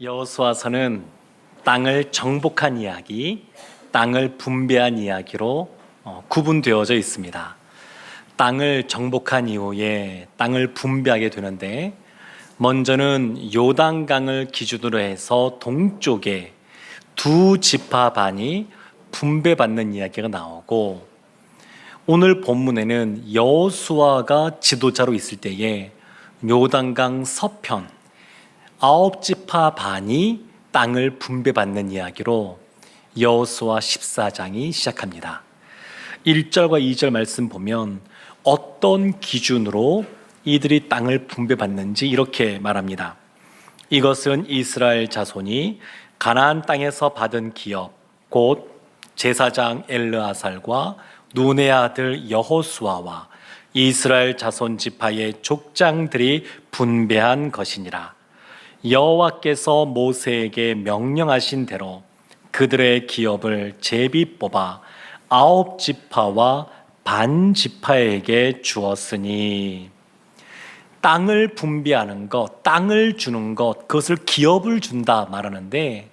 여호수아서는 땅을 정복한 이야기, 땅을 분배한 이야기로 구분되어져 있습니다. 땅을 정복한 이후에 땅을 분배하게 되는데, 먼저는 요단강을 기준으로 해서 동쪽에 두 지파 반이 분배받는 이야기가 나오고, 오늘 본문에는 여호수아가 지도자로 있을 때에 요단강 서편 9지파 반이 땅을 분배받는 이야기로 여호수아 14장이 시작합니다. 1절과 2절 말씀 보면 어떤 기준으로 이들이 땅을 분배받는지 이렇게 말합니다. 이것은 이스라엘 자손이 가나안 땅에서 받은 기업, 곧 제사장 엘르아살과 눈의 아들 여호수아와 이스라엘 자손 지파의 족장들이 분배한 것이니라. 여호와께서 모세에게 명령하신 대로 그들의 기업을 제비 뽑아 9지파와 반지파에게 주었으니, 땅을 분배하는 것, 땅을 주는 것, 그것을 기업을 준다 말하는데,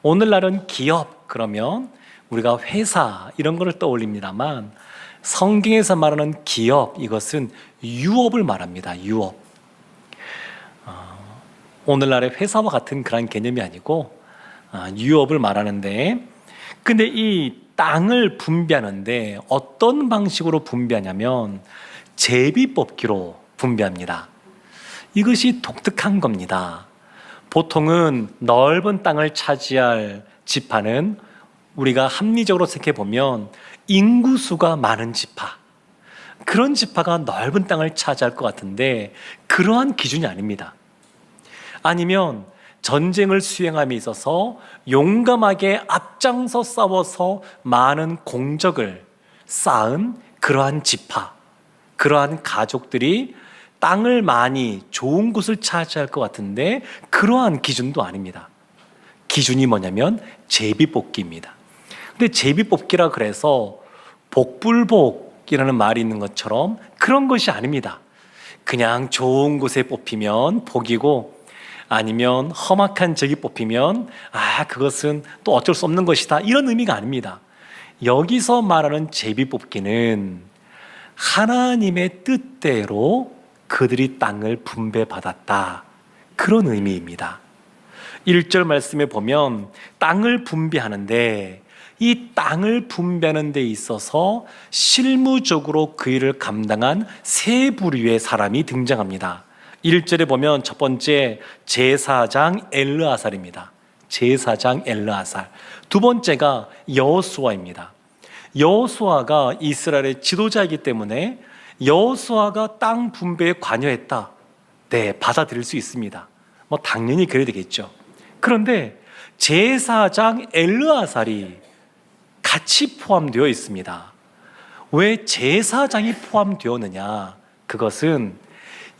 오늘날은 기업 그러면 우리가 회사 이런 것을 떠올립니다만, 성경에서 말하는 기업, 이것은 유업을 말합니다. 유업. 오늘날의 회사와 같은 그런 개념이 아니고 유업을 말하는데, 근데 이 땅을 분배하는데 어떤 방식으로 분배하냐면 제비뽑기로 분배합니다. 이것이 독특한 겁니다. 보통은 넓은 땅을 차지할 지파는 우리가 합리적으로 생각해 보면 인구수가 많은 지파, 그런 지파가 넓은 땅을 차지할 것 같은데, 그러한 기준이 아닙니다. 아니면 전쟁을 수행함에 있어서 용감하게 앞장서 싸워서 많은 공적을 쌓은 그러한 지파, 그러한 가족들이 땅을 많이 좋은 곳을 차지할 것 같은데, 그러한 기준도 아닙니다. 기준이 뭐냐면 제비뽑기입니다. 근데 제비뽑기라 그래서 복불복이라는 말이 있는 것처럼 그런 것이 아닙니다. 그냥 좋은 곳에 뽑히면 복이고, 아니면 험악한 적이 뽑히면 그것은 또 어쩔 수 없는 것이다, 이런 의미가 아닙니다. 여기서 말하는 제비뽑기는 하나님의 뜻대로 그들이 땅을 분배받았다, 그런 의미입니다. 1절 말씀에 보면 땅을 분배하는데, 이 땅을 분배하는 데 있어서 실무적으로 그 일을 감당한 세 부류의 사람이 등장합니다. 1절에 보면 첫 번째 제사장 엘르아살입니다. 제사장 엘르아살. 두 번째가 여호수아입니다. 여호수아가 이스라엘의 지도자이기 때문에 여호수아가 땅 분배에 관여했다, 네, 받아들일 수 있습니다. 당연히 그래야 되겠죠. 그런데 제사장 엘르아살이 같이 포함되어 있습니다. 왜 제사장이 포함되었느냐? 그것은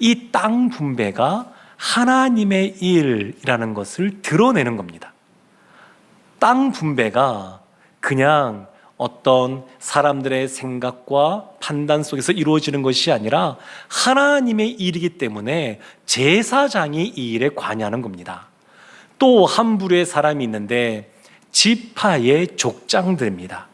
이 땅 분배가 하나님의 일이라는 것을 드러내는 겁니다. 땅 분배가 그냥 어떤 사람들의 생각과 판단 속에서 이루어지는 것이 아니라 하나님의 일이기 때문에 제사장이 이 일에 관여하는 겁니다. 또 한 부류의 사람이 있는데 지파의 족장들입니다.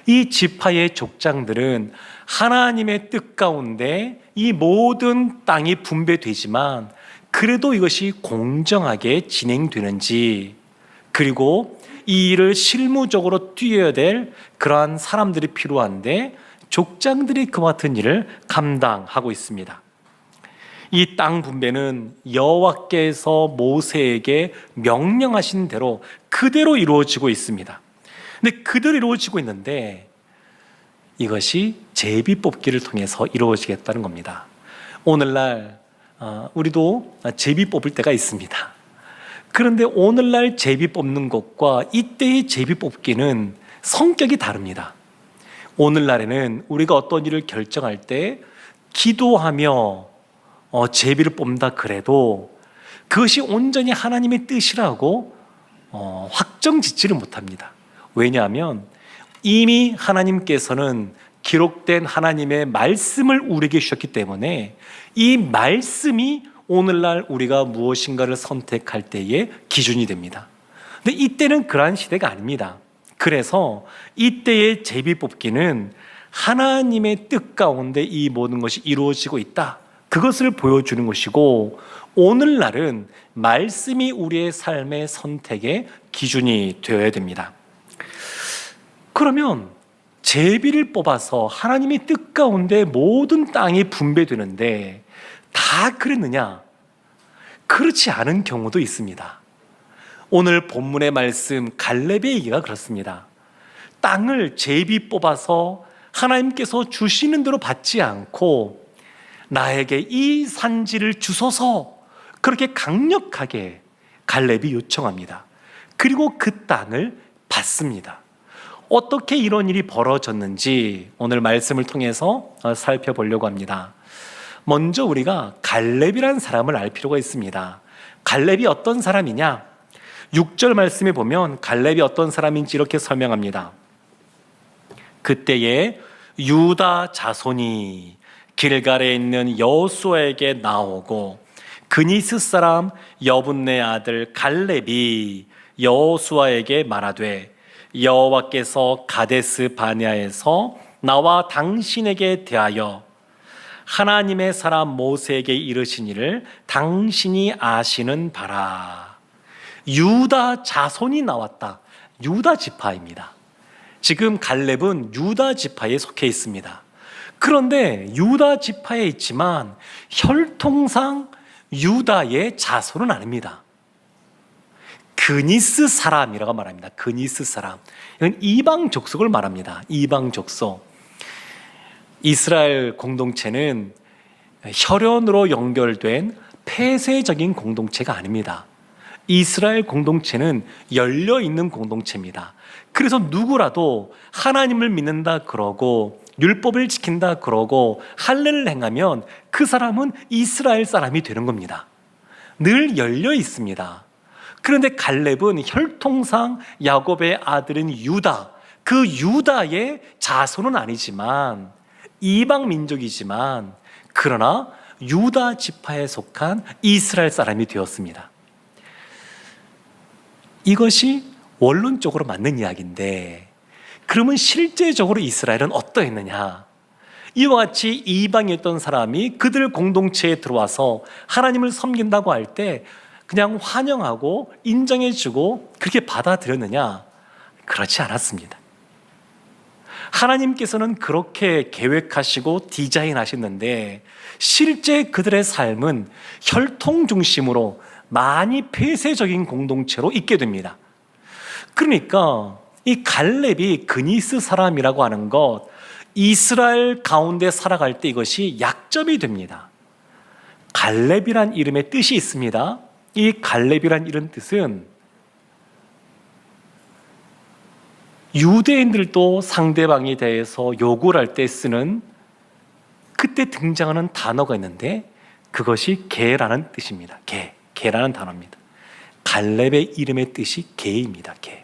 이 지파의 족장들은 하나님의 뜻 가운데 이 모든 땅이 분배되지만 그래도 이것이 공정하게 진행되는지, 그리고 이 일을 실무적으로 뛰어야 될 그러한 사람들이 필요한데 족장들이 그와 같은 일을 감당하고 있습니다. 이 땅 분배는 여호와께서 모세에게 명령하신 대로 그대로 이루어지고 있습니다. 근데 그대로 이루어지고 있는데 이것이 제비뽑기를 통해서 이루어지겠다는 겁니다. 오늘날 우리도 제비 뽑을 때가 있습니다. 그런데 오늘날 제비 뽑는 것과 이때의 제비 뽑기는 성격이 다릅니다. 오늘날에는 우리가 어떤 일을 결정할 때 기도하며 제비를 뽑는다 그래도 그것이 온전히 하나님의 뜻이라고 확정짓지를 못합니다. 왜냐하면 이미 하나님께서는 기록된 하나님의 말씀을 우리에게 주셨기 때문에 이 말씀이 오늘날 우리가 무엇인가를 선택할 때의 기준이 됩니다. 근데 이때는 그러한 시대가 아닙니다. 그래서 이때의 제비뽑기는 하나님의 뜻 가운데 이 모든 것이 이루어지고 있다, 그것을 보여주는 것이고, 오늘날은 말씀이 우리의 삶의 선택의 기준이 되어야 됩니다. 그러면 제비를 뽑아서 하나님의 뜻 가운데 모든 땅이 분배되는데 다 그랬느냐? 그렇지 않은 경우도 있습니다. 오늘 본문의 말씀 갈렙의 얘기가 그렇습니다. 땅을 제비 뽑아서 하나님께서 주시는 대로 받지 않고 나에게 이 산지를 주소서, 그렇게 강력하게 갈렙이 요청합니다. 그리고 그 땅을 받습니다. 어떻게 이런 일이 벌어졌는지 오늘 말씀을 통해서 살펴보려고 합니다. 먼저 우리가 갈렙이라는 사람을 알 필요가 있습니다. 갈렙이 어떤 사람이냐? 6절 말씀에 보면 갈렙이 어떤 사람인지 이렇게 설명합니다. 그때에 유다 자손이 길갈에 있는 여호수아에게 나오고 그니스 사람 여분네 아들 갈렙이 여호수아에게 말하되 여호와께서 가데스 바네아에서 나와 당신에게 대하여 하나님의 사람 모세에게 이르신 일을 당신이 아시는 바라. 유다 자손이 나왔다. 유다 지파입니다. 지금 갈렙은 유다 지파에 속해 있습니다. 그런데 유다 지파에 있지만 혈통상 유다의 자손은 아닙니다. 그니스 사람이라고 말합니다. 그니스 사람. 이건 이방 족속을 말합니다. 이방 족속. 이스라엘 공동체는 혈연으로 연결된 폐쇄적인 공동체가 아닙니다. 이스라엘 공동체는 열려있는 공동체입니다. 그래서 누구라도 하나님을 믿는다 그러고 율법을 지킨다 그러고 할례를 행하면 그 사람은 이스라엘 사람이 되는 겁니다. 늘 열려 있습니다. 그런데 갈렙은 혈통상 야곱의 아들인 유다, 그 유다의 자손은 아니지만 이방 민족이지만 그러나 유다 지파에 속한 이스라엘 사람이 되었습니다. 이것이 원론적으로 맞는 이야기인데, 그러면 실제적으로 이스라엘은 어떠했느냐? 이와 같이 이방이었던 사람이 그들 공동체에 들어와서 하나님을 섬긴다고 할 때 그냥 환영하고 인정해주고 그렇게 받아들였느냐? 그렇지 않았습니다. 하나님께서는 그렇게 계획하시고 디자인하셨는데 실제 그들의 삶은 혈통 중심으로 많이 폐쇄적인 공동체로 있게 됩니다. 그러니까 이 갈렙이 그니스 사람이라고 하는 것, 이스라엘 가운데 살아갈 때 이것이 약점이 됩니다. 갈렙이란 이름의 뜻이 있습니다. 이 갈렙이란 이런 뜻은 유대인들도 상대방에 대해서 욕을 할 때 쓰는 그때 등장하는 단어가 있는데 그것이 개라는 뜻입니다. 개라는 단어입니다. 갈렙의 이름의 뜻이 개입니다. 개.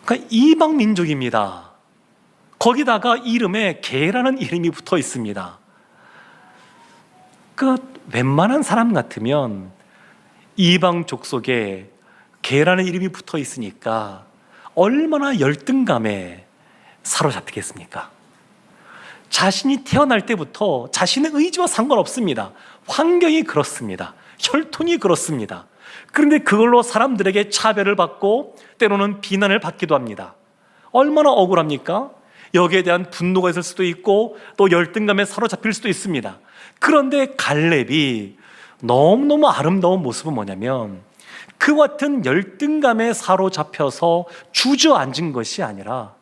그러니까 이방 민족입니다. 거기다가 이름에 개라는 이름이 붙어 있습니다. 웬만한 사람 같으면 이방 족속에 개라는 이름이 붙어 있으니까 얼마나 열등감에 사로잡히겠습니까? 자신이 태어날 때부터 자신의 의지와 상관없습니다. 환경이 그렇습니다. 혈통이 그렇습니다. 그런데 그걸로 사람들에게 차별을 받고 때로는 비난을 받기도 합니다. 얼마나 억울합니까? 여기에 대한 분노가 있을 수도 있고 또 열등감에 사로잡힐 수도 있습니다. 그런데 갈렙이 너무너무 아름다운 모습은 뭐냐면 그 같은 열등감에 사로잡혀서 주저앉은 것이 아니라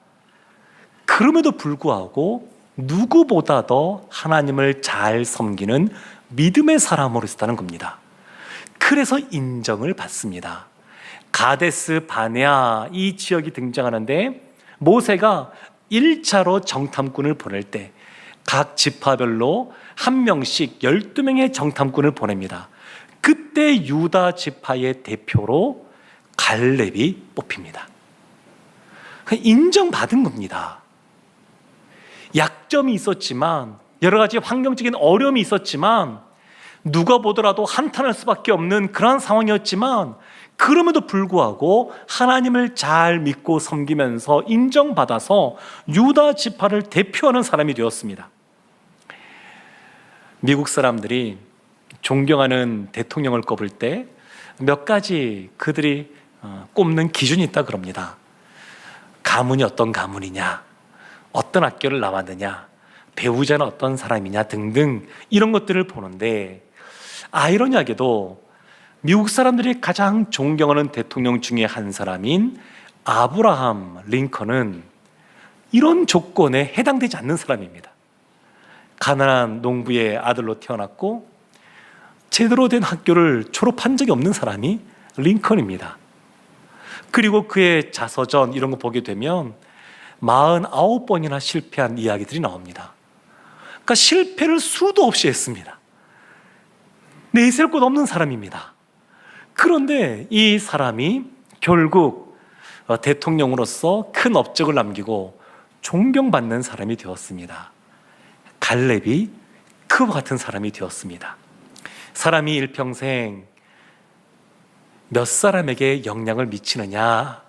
그럼에도 불구하고 누구보다 더 하나님을 잘 섬기는 믿음의 사람으로 있었다는 겁니다. 그래서 인정을 받습니다. 가데스 바네아 이 지역이 등장하는데 모세가 1차로 정탐꾼을 보낼 때 각 지파별로 한 명씩 12명의 정탐꾼을 보냅니다. 그때 유다 지파의 대표로 갈렙이 뽑힙니다. 인정받은 겁니다. 약점이 있었지만 여러 가지 환경적인 어려움이 있었지만 누가 보더라도 한탄할 수밖에 없는 그런 상황이었지만 그럼에도 불구하고 하나님을 잘 믿고 섬기면서 인정받아서 유다 지파를 대표하는 사람이 되었습니다. 미국 사람들이 존경하는 대통령을 꼽을 때 몇 가지 그들이 꼽는 기준이 있다 그럽니다. 가문이 어떤 가문이냐, 어떤 학교를 나왔느냐, 배우자는 어떤 사람이냐 등등 이런 것들을 보는데, 아이러니하게도 미국 사람들이 가장 존경하는 대통령 중에 한 사람인 아브라함 링컨은 이런 조건에 해당되지 않는 사람입니다. 가난한 농부의 아들로 태어났고 제대로 된 학교를 졸업한 적이 없는 사람이 링컨입니다. 그리고 그의 자서전 이런 거 보게 되면 49번이나 실패한 이야기들이 나옵니다. 그러니까 실패를 수도 없이 했습니다. 내세울 것 없는 사람입니다. 그런데 이 사람이 결국 대통령으로서 큰 업적을 남기고 존경받는 사람이 되었습니다. 갈렙이 그와 같은 사람이 되었습니다. 사람이 일평생 몇 사람에게 영향을 미치느냐,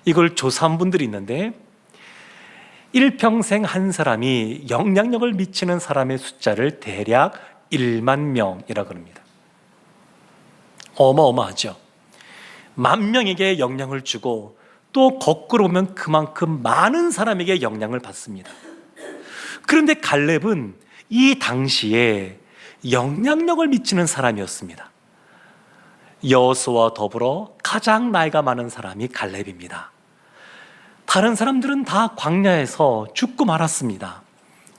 이걸 조사한 분들이 있는데 일평생 한 사람이 영향력을 미치는 사람의 숫자를 대략 1만 명이라고 합니다. 어마어마하죠. 10,000명에게 영향을 주고 또 거꾸로 보면 그만큼 많은 사람에게 영향을 받습니다. 그런데 갈렙은 이 당시에 영향력을 미치는 사람이었습니다. 여호수아와 더불어 가장 나이가 많은 사람이 갈렙입니다. 다른 사람들은 다 광야에서 죽고 말았습니다.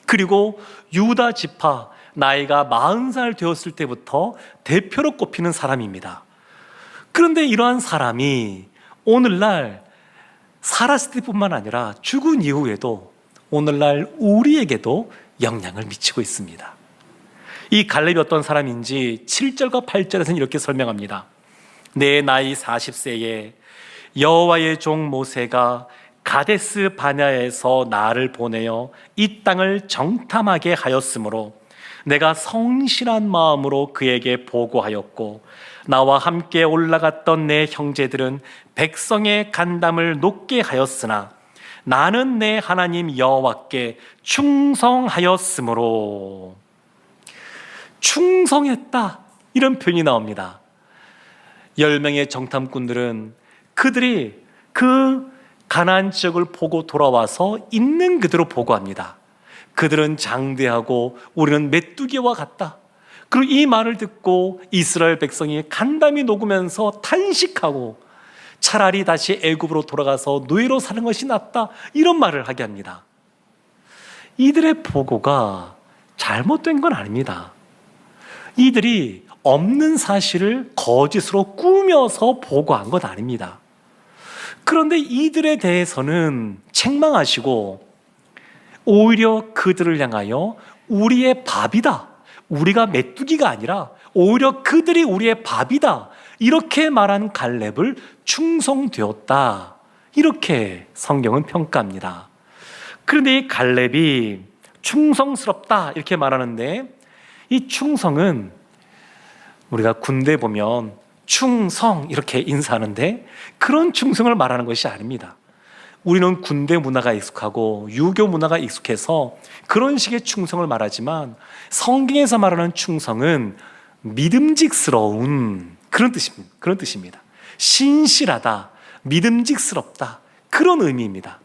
그리고 유다 지파 나이가 40살 되었을 때부터 대표로 꼽히는 사람입니다. 그런데 이러한 사람이 오늘날 살았을 때뿐만 아니라 죽은 이후에도 오늘날 우리에게도 영향을 미치고 있습니다. 이 갈렙이 어떤 사람인지 7절과 8절에서는 이렇게 설명합니다. 내 나이 40세에 여호와의 종 모세가 가데스 바냐에서 나를 보내어 이 땅을 정탐하게 하였으므로 내가 성실한 마음으로 그에게 보고하였고 나와 함께 올라갔던 내 형제들은 백성의 간담을 높게 하였으나 나는 내 하나님 여호와께 충성하였으므로. 충성했다, 이런 표현이 나옵니다. 10명의 정탐꾼들은 그들이 그 가나안 지역을 보고 돌아와서 있는 그대로 보고합니다. 그들은 장대하고 우리는 메뚜기와 같다. 그리고 이 말을 듣고 이스라엘 백성이 간담이 녹으면서 탄식하고 차라리 다시 애굽으로 돌아가서 노예로 사는 것이 낫다, 이런 말을 하게 합니다. 이들의 보고가 잘못된 건 아닙니다. 이들이 없는 사실을 거짓으로 꾸며서 보고한 건 아닙니다. 그런데 이들에 대해서는 책망하시고 오히려 그들을 향하여 우리의 밥이다, 우리가 메뚜기가 아니라 오히려 그들이 우리의 밥이다, 이렇게 말한 갈렙을 충성되었다, 이렇게 성경은 평가합니다. 그런데 이 갈렙이 충성스럽다 이렇게 말하는데, 이 충성은 우리가 군대 보면 충성 이렇게 인사하는데 그런 충성을 말하는 것이 아닙니다. 우리는 군대 문화가 익숙하고 유교 문화가 익숙해서 그런 식의 충성을 말하지만 성경에서 말하는 충성은 믿음직스러운 그런 뜻입니다. 신실하다, 믿음직스럽다, 그런 의미입니다.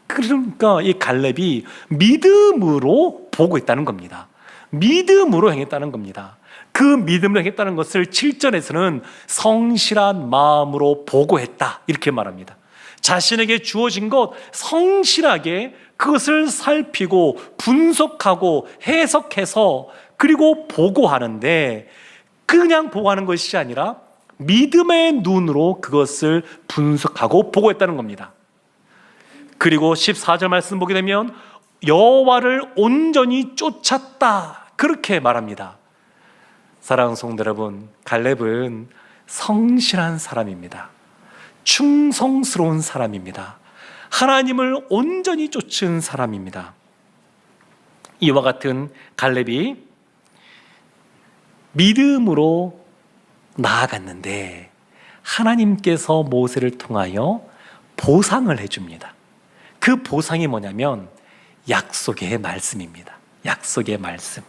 그러니까 이 갈렙이 믿음으로 보고 있다는 겁니다. 믿음으로 행했다는 겁니다. 그 믿음으로 행했다는 것을 7절에서는 성실한 마음으로 보고했다, 이렇게 말합니다. 자신에게 주어진 것 성실하게 그것을 살피고 분석하고 해석해서 그리고 보고하는데, 그냥 보고하는 것이 아니라 믿음의 눈으로 그것을 분석하고 보고했다는 겁니다. 그리고 14절 말씀 보게 되면 여호와를 온전히 쫓았다, 그렇게 말합니다. 사랑하는 성도 여러분, 갈렙은 성실한 사람입니다. 충성스러운 사람입니다. 하나님을 온전히 쫓은 사람입니다. 이와 같은 갈렙이 믿음으로 나아갔는데 하나님께서 모세를 통하여 보상을 해줍니다. 그 보상이 뭐냐면 약속의 말씀입니다. 약속의 말씀.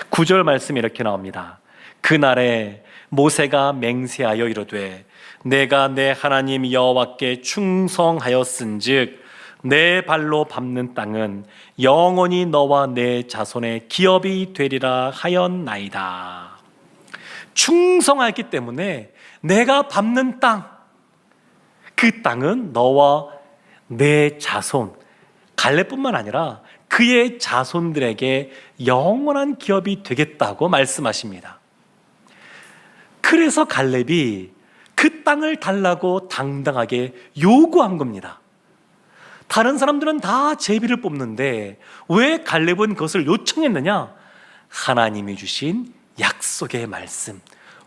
9절 말씀이 이렇게 나옵니다. 그날에 모세가 맹세하여 이르되 내가 내 하나님 여호와께 충성하였은즉 내 발로 밟는 땅은 영원히 너와 내 자손의 기업이 되리라 하였나이다. 충성하기 때문에 내가 밟는 땅, 그 땅은 너와 내 자손, 갈렙뿐만 아니라 그의 자손들에게 영원한 기업이 되겠다고 말씀하십니다. 그래서 갈렙이 그 땅을 달라고 당당하게 요구한 겁니다. 다른 사람들은 다 제비를 뽑는데 왜 갈렙은 그것을 요청했느냐? 하나님이 주신 약속의 말씀,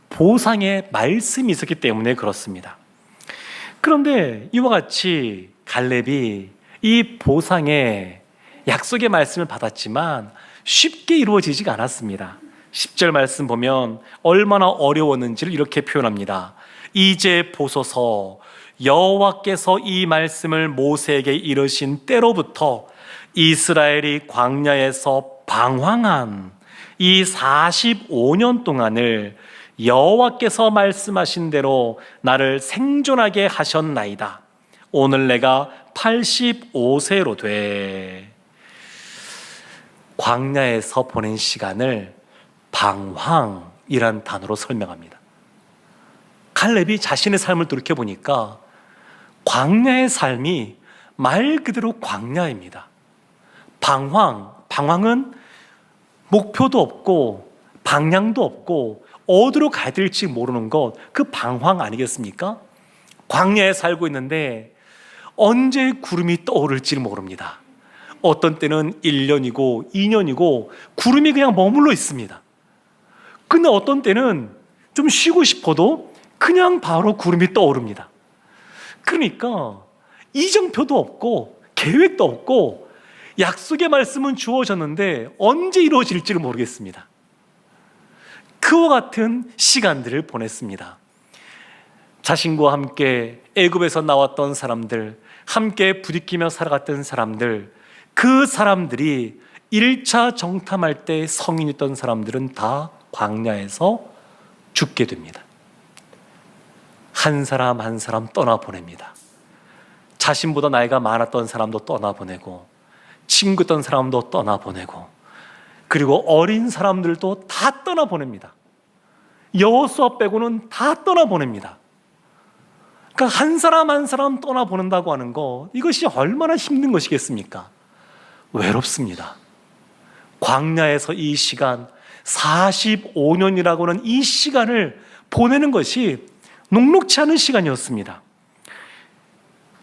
보상의 말씀이 있었기 때문에 그렇습니다. 그런데 이와 같이 갈렙이 이 보상의 약속의 말씀을 받았지만 쉽게 이루어지지가 않았습니다. 10절 말씀 보면 얼마나 어려웠는지를 이렇게 표현합니다. 이제 보소서, 여호와께서 이 말씀을 모세에게 이르신 때로부터 이스라엘이 광야에서 방황한 이 45년 동안을 여호와께서 말씀하신 대로 나를 생존하게 하셨나이다. 오늘 내가 85세로 돼. 광야에서 보낸 시간을 방황이란 단어로 설명합니다. 갈렙이 자신의 삶을 돌이켜보니까 광야의 삶이 말 그대로 광야입니다. 방황은 목표도 없고 방향도 없고 어디로 가야 될지 모르는 것, 그 방황 아니겠습니까? 광야에 살고 있는데 언제 구름이 떠오를지 모릅니다. 어떤 때는 1년이고 2년이고 구름이 그냥 머물러 있습니다. 근데 어떤 때는 좀 쉬고 싶어도 그냥 바로 구름이 떠오릅니다. 그러니까 이정표도 없고 계획도 없고 약속의 말씀은 주어졌는데 언제 이루어질지를 모르겠습니다. 그와 같은 시간들을 보냈습니다. 자신과 함께 애굽에서 나왔던 사람들, 함께 부딪히며 살아갔던 사람들, 그 사람들이 1차 정탐할 때 성인이었던 사람들은 다 광야에서 죽게 됩니다. 한 사람 한 사람 떠나보냅니다. 자신보다 나이가 많았던 사람도 떠나보내고 친구였던 사람도 떠나보내고 그리고 어린 사람들도 다 떠나보냅니다. 여호수아 빼고는 다 떠나보냅니다. 그러니까 한 사람 한 사람 떠나보낸다고 하는 거, 이것이 얼마나 힘든 것이겠습니까? 외롭습니다. 광야에서 이 시간 45년이라고 하는 이 시간을 보내는 것이 녹록지 않은 시간이었습니다.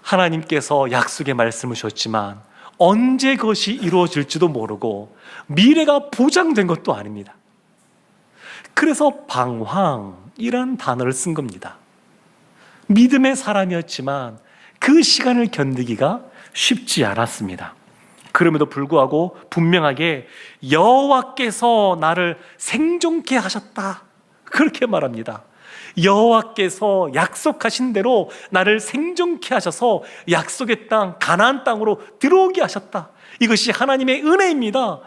하나님께서 약속의 말씀을 주셨지만 언제 그것이 이루어질지도 모르고 미래가 보장된 것도 아닙니다. 그래서 방황이란 단어를 쓴 겁니다. 믿음의 사람이었지만 그 시간을 견디기가 쉽지 않았습니다. 그럼에도 불구하고 분명하게 여호와께서 나를 생존케 하셨다, 그렇게 말합니다. 여호와께서 약속하신 대로 나를 생존케 하셔서 약속의 땅 가나안 땅으로 들어오게 하셨다. 이것이 하나님의 은혜입니다.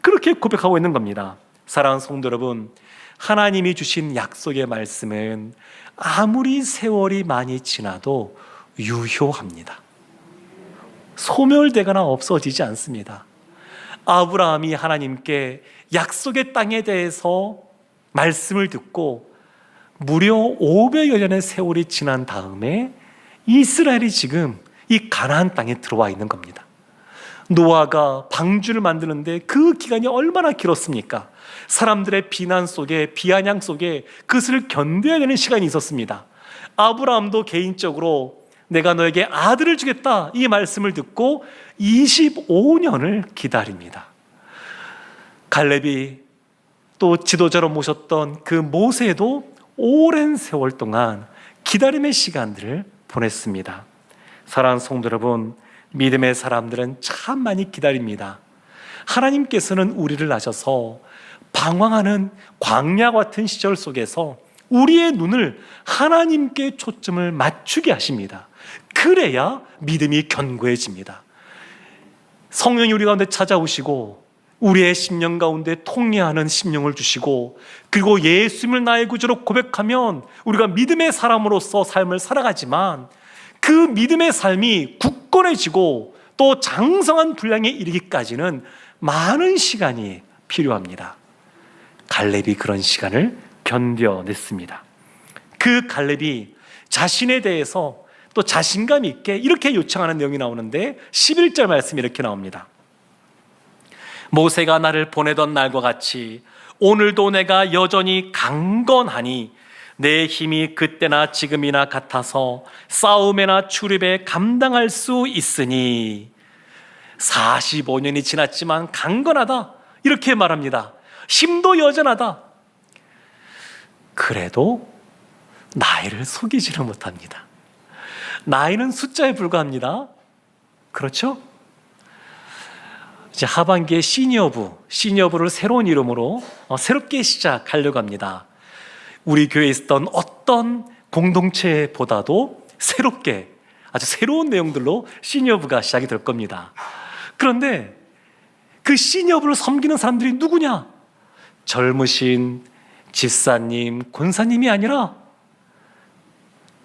그렇게 고백하고 있는 겁니다. 사랑하는 성도 여러분, 하나님이 주신 약속의 말씀은 아무리 세월이 많이 지나도 유효합니다. 소멸되거나 없어지지 않습니다. 아브라함이 하나님께 약속의 땅에 대해서 말씀을 듣고 무려 500여 년의 세월이 지난 다음에 이스라엘이 지금 이 가나안 땅에 들어와 있는 겁니다. 노아가 방주를 만드는데 그 기간이 얼마나 길었습니까? 사람들의 비난 속에, 비아냥 속에 그것을 견뎌야 되는 시간이 있었습니다. 아브라함도 개인적으로 내가 너에게 아들을 주겠다, 이 말씀을 듣고 25년을 기다립니다. 갈렙이 또 지도자로 모셨던 그 모세도 오랜 세월 동안 기다림의 시간들을 보냈습니다. 사랑하는 성도 여러분, 믿음의 사람들은 참 많이 기다립니다. 하나님께서는 우리를 낳으셔서 방황하는 광야 같은 시절 속에서 우리의 눈을 하나님께 초점을 맞추게 하십니다. 그래야 믿음이 견고해집니다. 성령이 우리 가운데 찾아오시고 우리의 심령 가운데 통해하는 심령을 주시고, 그리고 예수님을 나의 구주로 고백하면 우리가 믿음의 사람으로서 삶을 살아가지만, 그 믿음의 삶이 굳건해지고 또 장성한 분량에 이르기까지는 많은 시간이 필요합니다. 갈렙이 그런 시간을 견뎌냈습니다. 그 갈렙이 자신에 대해서 또 자신감 있게 이렇게 요청하는 내용이 나오는데, 11절 말씀이 이렇게 나옵니다. 모세가 나를 보내던 날과 같이 오늘도 내가 여전히 강건하니 내 힘이 그때나 지금이나 같아서 싸움에나 출입에 감당할 수 있으니. 45년이 지났지만 강건하다, 이렇게 말합니다. 힘도 여전하다. 그래도 나이를 속이지를 못합니다. 나이는 숫자에 불과합니다. 그렇죠? 이제 하반기에 시니어부를 새로운 이름으로 새롭게 시작하려고 합니다. 우리 교회에 있었던 어떤 공동체보다도 새롭게, 아주 새로운 내용들로 시니어부가 시작이 될 겁니다. 그런데 그 시니어부를 섬기는 사람들이 누구냐? 젊으신 집사님, 권사님이 아니라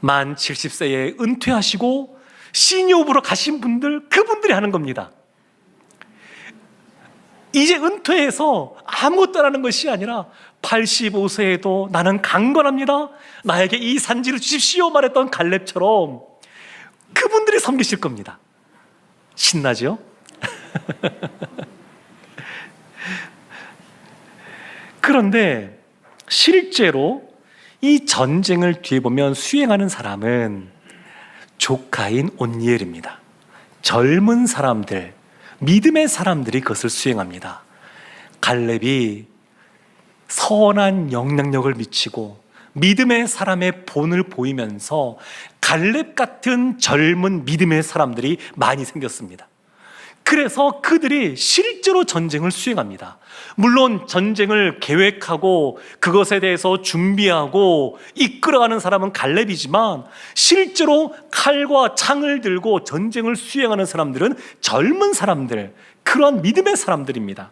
만 70세에 은퇴하시고 시니어부로 가신 분들, 그분들이 하는 겁니다. 이제 은퇴해서 아무것도 안 하는 것이 아니라 85세에도 나는 강건합니다, 나에게 이 산지를 주십시오 말했던 갈렙처럼 그분들이 섬기실 겁니다. 신나죠? 그런데 실제로 이 전쟁을 뒤에 보면 수행하는 사람은 조카인 온니엘입니다. 젊은 사람들, 믿음의 사람들이 그것을 수행합니다. 갈렙이 선한 영향력을 미치고 믿음의 사람의 본을 보이면서 갈렙 같은 젊은 믿음의 사람들이 많이 생겼습니다. 그래서 그들이 실제로 전쟁을 수행합니다. 물론 전쟁을 계획하고 그것에 대해서 준비하고 이끌어가는 사람은 갈렙이지만, 실제로 칼과 창을 들고 전쟁을 수행하는 사람들은 젊은 사람들, 그러한 믿음의 사람들입니다.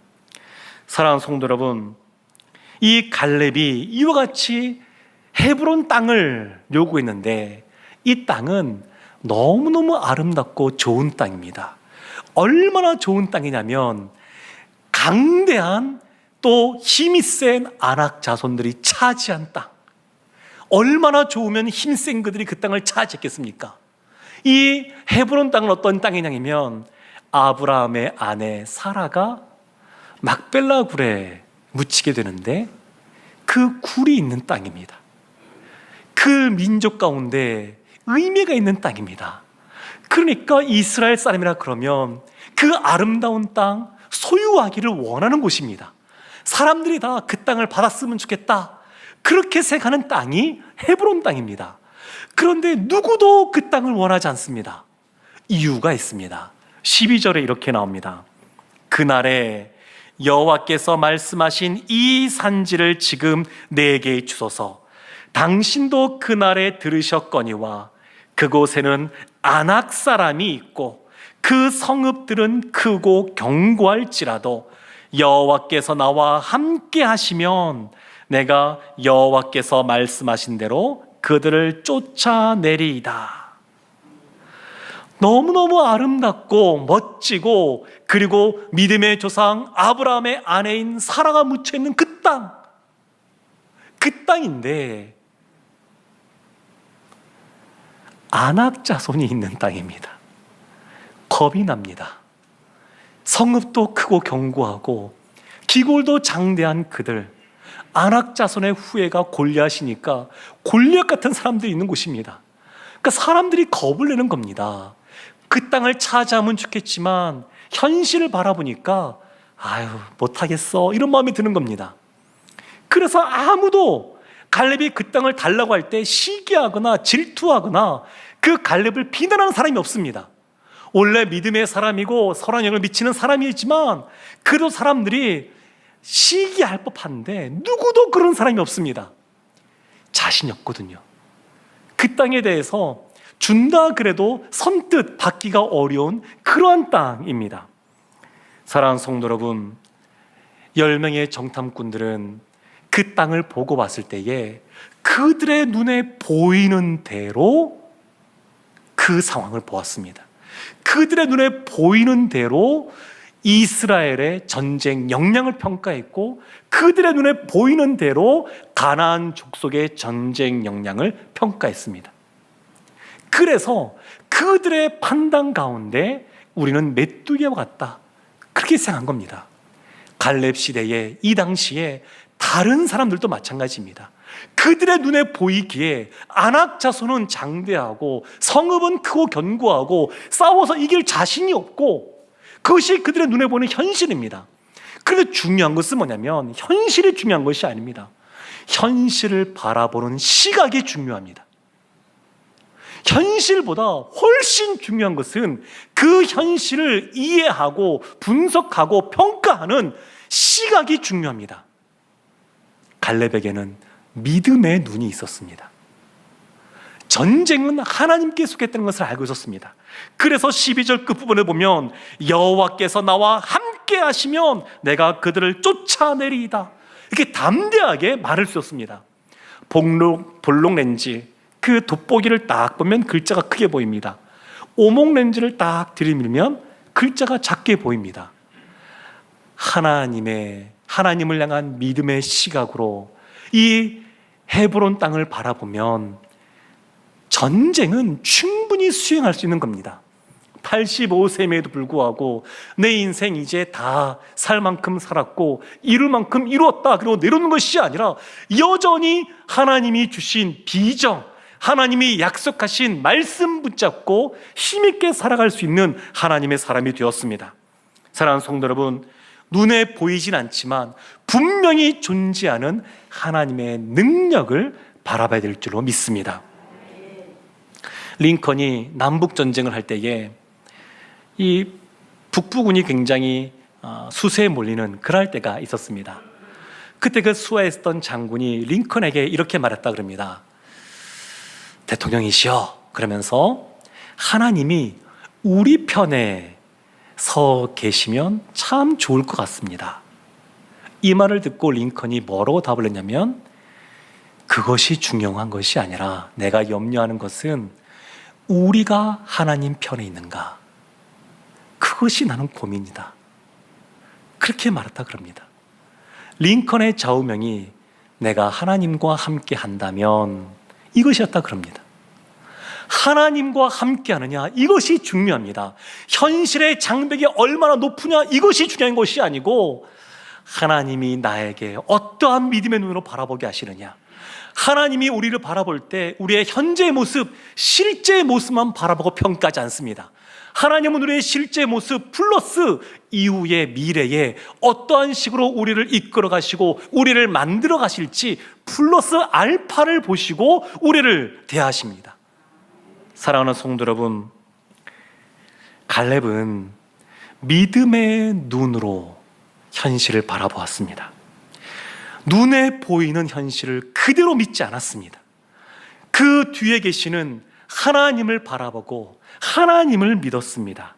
사랑하는 성도 여러분, 이 갈렙이 이와 같이 헤브론 땅을 요구했는데, 이 땅은 너무너무 아름답고 좋은 땅입니다. 얼마나 좋은 땅이냐면 강대한 또 힘이 센 아낙 자손들이 차지한 땅. 얼마나 좋으면 힘센 그들이 그 땅을 차지했겠습니까? 이 헤브론 땅은 어떤 땅이냐면 아브라함의 아내 사라가 막벨라 굴에 묻히게 되는데 그 굴이 있는 땅입니다. 그 민족 가운데 의미가 있는 땅입니다. 그러니까 이스라엘 사람이라 그러면 그 아름다운 땅 소유하기를 원하는 곳입니다. 사람들이 다 그 땅을 받았으면 좋겠다, 그렇게 생각하는 땅이 헤브론 땅입니다. 그런데 누구도 그 땅을 원하지 않습니다. 이유가 있습니다. 12절에 이렇게 나옵니다. 그날에 여호와께서 말씀하신 이 산지를 지금 내게 주소서. 당신도 그날에 들으셨거니와 그곳에는 아낙 사람이 있고 그 성읍들은 크고 견고할지라도 여호와께서 나와 함께 하시면 내가 여호와께서 말씀하신 대로 그들을 쫓아내리이다. 너무너무 아름답고 멋지고, 그리고 믿음의 조상 아브라함의 아내인 사라가 묻혀있는 그 땅, 그 땅인데 아낙 자손이 있는 땅입니다. 겁이 납니다. 성읍도 크고 견고하고 기골도 장대한 그들, 아낙 자손의 후예가 골리앗이니까 골리앗 같은 사람들이 있는 곳입니다. 그러니까 사람들이 겁을 내는 겁니다. 그 땅을 차지하면 좋겠지만 현실을 바라보니까 아유 못하겠어, 이런 마음이 드는 겁니다. 그래서 아무도 갈렙이 그 땅을 달라고 할 때 시기하거나 질투하거나 그 갈렙을 비난하는 사람이 없습니다. 원래 믿음의 사람이고 선한 영향을 미치는 사람이지만 그래도 사람들이 시기할 법한데 누구도 그런 사람이 없습니다. 자신이 없거든요. 그 땅에 대해서 준다 그래도 선뜻 받기가 어려운 그러한 땅입니다. 사랑하는 성도 여러분, 10명의 정탐꾼들은 그 땅을 보고 봤을 때에 그들의 눈에 보이는 대로 그 상황을 보았습니다. 그들의 눈에 보이는 대로 이스라엘의 전쟁 역량을 평가했고, 그들의 눈에 보이는 대로 가나안 족속의 전쟁 역량을 평가했습니다. 그래서 그들의 판단 가운데 우리는 메뚜기와 같다, 그렇게 생각한 겁니다. 갈렙 시대에 이 당시에 다른 사람들도 마찬가지입니다. 그들의 눈에 보이기에 아낙 자손은 장대하고 성읍은 크고 견고하고 싸워서 이길 자신이 없고, 그것이 그들의 눈에 보이는 현실입니다. 그런데 중요한 것은 뭐냐면 현실이 중요한 것이 아닙니다. 현실을 바라보는 시각이 중요합니다. 현실보다 훨씬 중요한 것은 그 현실을 이해하고 분석하고 평가하는 시각이 중요합니다. 갈렙에게는 믿음의 눈이 있었습니다. 전쟁은 하나님께 속했다는 것을 알고 있었습니다. 그래서 12절 끝부분에 보면 여호와께서 나와 함께 하시면 내가 그들을 쫓아내리이다, 이렇게 담대하게 말을 쓰었습니다. 볼록 렌즈, 그 돋보기를 딱 보면 글자가 크게 보입니다. 오목 렌즈를 딱 들이밀면 글자가 작게 보입니다. 하나님을 향한 믿음의 시각으로 이 헤브론 땅을 바라보면 전쟁은 충분히 수행할 수 있는 겁니다. 85세임에도 불구하고 내 인생 이제 다 살 만큼 살았고 이룰 만큼 이루었다, 그리고 내려오는 것이 아니라 여전히 하나님이 주신 비전, 하나님이 약속하신 말씀 붙잡고 힘있게 살아갈 수 있는 하나님의 사람이 되었습니다. 사랑하는 성도 여러분, 눈에 보이진 않지만 분명히 존재하는 하나님의 능력을 바라봐야 될 줄로 믿습니다. 링컨이 남북전쟁을 할 때에 이 북부군이 굉장히 수세에 몰리는 그럴 때가 있었습니다. 그때 그 수하했던 장군이 링컨에게 이렇게 말했다 그럽니다. 대통령이시여, 그러면서 하나님이 우리 편에 서 계시면 참 좋을 것 같습니다. 이 말을 듣고 링컨이 뭐라고 답을 했냐면, 그것이 중요한 것이 아니라 내가 염려하는 것은 우리가 하나님 편에 있는가, 그것이 나는 고민이다, 그렇게 말했다 그럽니다. 링컨의 좌우명이 내가 하나님과 함께 한다면 이것이었다 그럽니다. 하나님과 함께 하느냐, 이것이 중요합니다. 현실의 장벽이 얼마나 높으냐, 이것이 중요한 것이 아니고 하나님이 나에게 어떠한 믿음의 눈으로 바라보게 하시느냐, 하나님이 우리를 바라볼 때 우리의 현재의 모습, 실제의 모습만 바라보고 평가하지 않습니다. 하나님은 우리의 실제 모습 플러스 이후의 미래에 어떠한 식으로 우리를 이끌어 가시고 우리를 만들어 가실지 플러스 알파를 보시고 우리를 대하십니다. 사랑하는 성도 여러분, 갈렙은 믿음의 눈으로 현실을 바라보았습니다. 눈에 보이는 현실을 그대로 믿지 않았습니다. 그 뒤에 계시는 하나님을 바라보고 하나님을 믿었습니다.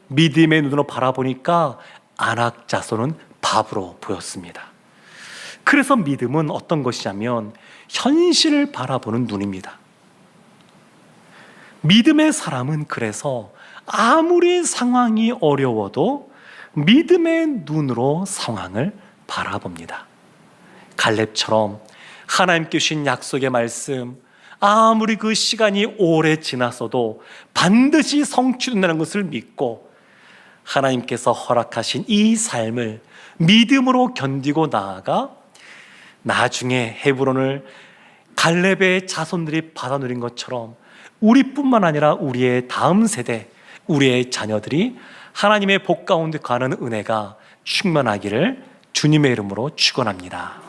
믿음의 눈으로 바라보니까 아낙 자손은 바보로 보였습니다. 그래서 믿음은 어떤 것이냐면 현실을 바라보는 눈입니다. 믿음의 사람은 그래서 아무리 상황이 어려워도 믿음의 눈으로 상황을 바라봅니다. 갈렙처럼 하나님께 주신 약속의 말씀, 아무리 그 시간이 오래 지났어도 반드시 성취된다는 것을 믿고 하나님께서 허락하신 이 삶을 믿음으로 견디고 나아가 나중에 헤브론을 갈렙의 자손들이 받아 누린 것처럼 우리뿐만 아니라 우리의 다음 세대, 우리의 자녀들이 하나님의 복 가운데 가는 은혜가 충만하기를 주님의 이름으로 축원합니다.